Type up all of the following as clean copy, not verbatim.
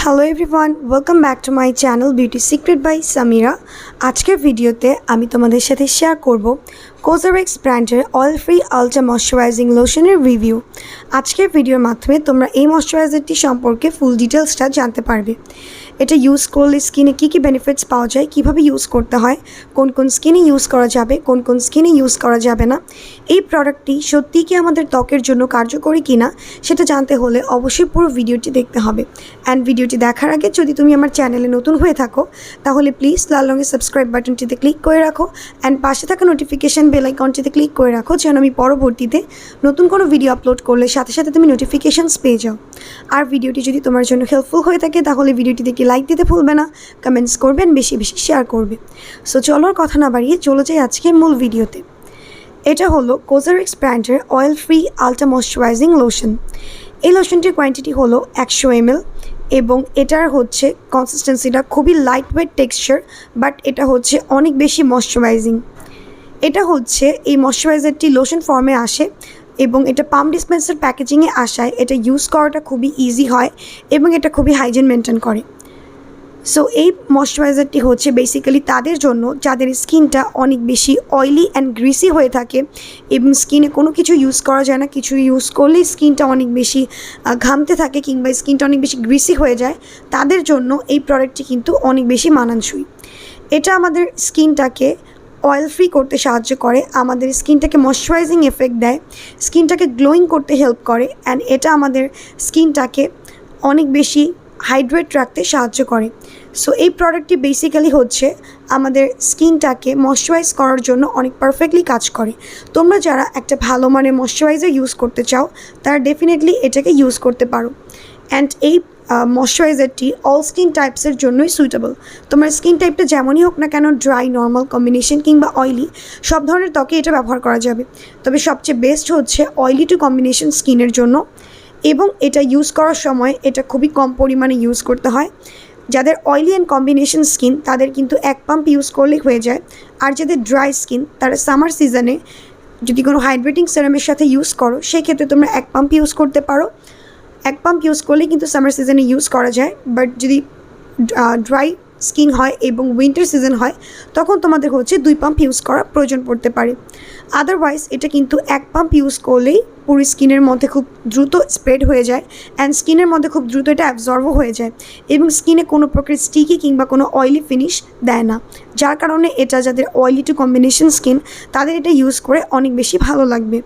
Hello everyone, welcome back to my channel Beauty Secret by Samira. আজকের ভিডিওতে আমি তোমাদের সাথে শেয়ার করব cosrx ব্র্যান্ডের অয়েল ফ্রি আলট্রা ময়শ্চারাইজিং লোশনের রিভিউ। আজকের ভিডিওর মাধ্যমে তোমরা এই ময়শ্চারাইজারটি সম্পর্কে ফুল ডিটেইলসটা জানতে পারবে। এটা ইউজ করলে স্কিনে কী কী বেনিফিটস পাওয়া যায়, কিভাবে ইউজ করতে হয়, কোন কোন স্কিনে ইউজ করা যাবে, কোন কোন স্কিনে ইউজ করা যাবে না, এই প্রোডাক্টটি সত্যিই কি আমাদের ত্বকের জন্য কার্যকরী কিনা সেটা জানতে হলে অবশ্যই পুরো ভিডিওটি দেখতে হবে। অ্যান্ড ভিডিওটি দেখার আগে যদি তুমি আমার চ্যানেলে নতুন হয়ে থাকো তাহলে প্লিজ লাল রঙের সাবস্ক্রাইব বাটনটিতে ক্লিক করে রাখো অ্যান্ড পাশে থাকা নোটিফিকেশান বেল আইকনটিতে ক্লিক করে রাখো যেন আমি পরবর্তীতে নতুন কোনো ভিডিও আপলোড করলে সাথে সাথে তুমি নোটিফিকেশানস পেয়ে যাও। আর ভিডিওটি যদি তোমার জন্য হেল্পফুল হয়ে থাকে তাহলে ভিডিওটি দেখে লাইক দিতে ভুলবে না, কমেন্টস করবেন, বেশি বেশি শেয়ার করবে। সো চলো আর কথা না বাড়িয়ে চলে যাই আজকের মূল ভিডিওতে। এটা হলো cosrx ব্র্যান্ডের oil free ultra moisturising lotion. এই লোশনটির কোয়ান্টিটি হলো 100 ml এবং এটার হচ্ছে কনসিস্টেন্সিটা খুবই লাইট ওয়েট টেক্সচার, বাট এটা হচ্ছে অনেক বেশি ময়শ্চারাইজিং। এটা হচ্ছে এই ময়শ্চারাইজারটি লোশন ফর্মে আসে এবং এটা পাম্প ডিসপেন্সার প্যাকেজিংয়ে আসায় এটা ইউজ করাটা খুবই ইজি হয় এবং এটা খুবই হাইজিন মেনটেন করে। সো এই ময়শ্চারাইজারটি হচ্ছে বেসিক্যালি তাদের জন্য যাদের স্কিনটা অনেক বেশি অয়েলি অ্যান্ড গ্রিসি হয়ে থাকে এবং স্কিনে কোনো কিছু ইউজ করা যায় না, কিছু ইউজ করলেই স্কিনটা অনেক বেশি ঘামতে থাকে কিংবা স্কিনটা অনেক বেশি গ্রিসি হয়ে যায়, তাদের জন্য এই প্রোডাক্টটি কিন্তু অনেক বেশি মানানসই। এটা আমাদের স্কিনটাকে অয়েল ফ্রি করতে সাহায্য করে, আমাদের স্কিনটাকে ময়শ্চারাইজিং এফেক্ট দেয়, স্কিনটাকে গ্লোয়িং করতে হেল্প করে অ্যান্ড এটা আমাদের স্কিনটাকে অনেক বেশি হাইড্রেট রাখতে সাহায্য করে। সো এই প্রোডাক্টটি বেসিক্যালি হচ্ছে আমাদের স্কিনটাকে ময়শ্চারাইজ করার জন্য অনেক পারফেক্টলি কাজ করে। তোমরা যারা একটা ভালো মানের ময়শ্চারাইজার ইউজ করতে চাও তারা ডেফিনেটলি এটাকে ইউজ করতে পারো। অ্যান্ড এই ময়শ্চারাইজারটি অল স্কিন টাইপসের জন্যই সুইটেবল। তোমার স্কিন টাইপটা যেমনই হোক না কেন, ড্রাই, নর্মাল, কম্বিনেশন কিংবা অয়েলি, সব ধরনের ত্বকে এটা ব্যবহার করা যাবে। তবে সবচেয়ে বেস্ট হচ্ছে অয়েলি টু কম্বিনেশন স্কিনের জন্য এবং এটা ইউজ করার সময় এটা খুবই কম পরিমাণে ইউজ করতে হয়। যাদের অয়েলি অ্যান্ড কম্বিনেশন স্কিন তাদের কিন্তু এক পাম্প ইউজ করলেই হয়ে যায়, আর যাদের ড্রাই স্কিন তারা সামার সিজনে যদি কোনো হাইড্রেটিং সেরামের সাথে ইউজ করো সেক্ষেত্রে তোমরা এক পাম্প ইউজ করতে পারো। এক পাম্প ইউজ করলে কিন্তু সামার সিজনে ইউজ করা যায়, বাট যদি ড্রাই স্কিন হয় এবং উইন্টার সিজন হয় তখন তোমাদের হচ্ছে 2 পাম্প ইউজ করার প্রয়োজন পড়তে পারে। আদারওয়াইজ এটা কিন্তু এক পাম্প ইউজ করলেই পুরো স্কিনের মধ্যে খুব দ্রুত স্প্রেড হয়ে যায় অ্যান্ড স্কিনের মধ্যে খুব দ্রুত এটা অ্যাবজর্বও হয়ে যায় এবং স্কিনে কোনো প্রকার স্টিকি কিংবা কোনো অয়েলি ফিনিশ দেয় না, যার কারণে এটা যাদের অয়েলি টু কম্বিনেশন স্কিন তাদের এটা ইউজ করে অনেক বেশি ভালো লাগবে।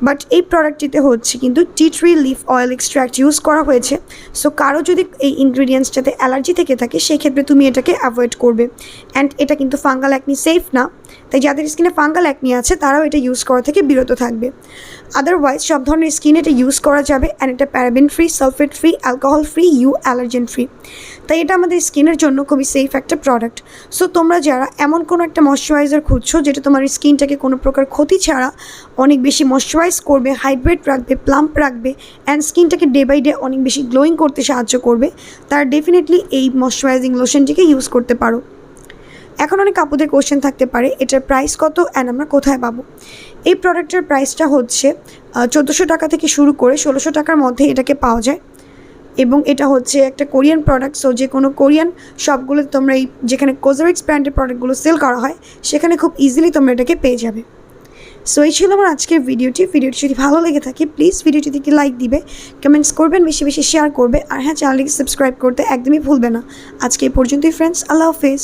বাট এই প্রোডাক্টটিতে হচ্ছে কিন্তু tea tree leaf oil extract use করা হয়েছে। সো কারো যদি এই ইনগ্রিডিয়েন্টসটাতে অ্যালার্জি থেকে থাকে সেক্ষেত্রে তুমি এটাকে অ্যাভয়েড করবে। অ্যান্ড এটা কিন্তু ফাঙ্গাল অ্যাকনি সেফ না, তাই যাদের স্কিনে ফাঙ্গাল অ্যাকনি আছে তারাও এটা ইউজ করা থেকে বিরত থাকবে। আদারওয়াইজ সব ধরনের স্কিনে এটা ইউজ করা যাবে অ্যান্ড এটা paraben free, sulphate free, alcohol free, allergen free, তাই এটা আমাদের স্কিনের জন্য খুবই সেফ একটা প্রোডাক্ট। সো তোমরা যারা এমন কোনো একটা ময়শ্চারাইজার খুঁজছো যেটা তোমার স্কিনটাকে কোনো প্রকার ক্ষতি ছাড়া অনেক বেশি ময়শ্চারাইজ করবে, হাইড্রেট রাখবে, প্লাম্প রাখবে অ্যান্ড স্কিনটাকে ডে বাই ডে অনেক বেশি গ্লোয়িং করতে সাহায্য করবে, তারা ডেফিনেটলি এই ময়শ্চারাইজিং লোশনটিকে ইউজ করতে পারো। এখন অনেক আপুদের কোশ্চেন থাকতে পারে এটার প্রাইস কত অ্যান্ড আমরা কোথায় পাবো। এই প্রোডাক্টের প্রাইসটা হচ্ছে 1400 টাকা থেকে শুরু করে 1600 টাকার মধ্যে এটাকে পাওয়া যায় এবং এটা হচ্ছে একটা কোরিয়ান প্রোডাক্ট। সো যে কোনো কোরিয়ান শপগুলোতে তোমরা এই যেখানে cosrx ব্র্যান্ডের প্রোডাক্টগুলো সেল করা হয় সেখানে খুব ইজিলি তোমরা এটাকে পেয়ে যাবে। সো এই ছিল আমার আজকের ভিডিওটি যদি ভালো লেগে থাকে প্লিজ ভিডিওটিকে লাইক দিবে, কমেন্টস করবেন, বেশি বেশি শেয়ার করবে, আর হ্যাঁ চ্যানেলটিকে সাবস্ক্রাইব করতে একদমই ভুলবে না। আজকে এই পর্যন্তই ফ্রেন্ডস, আল্লাহ হাফেজ।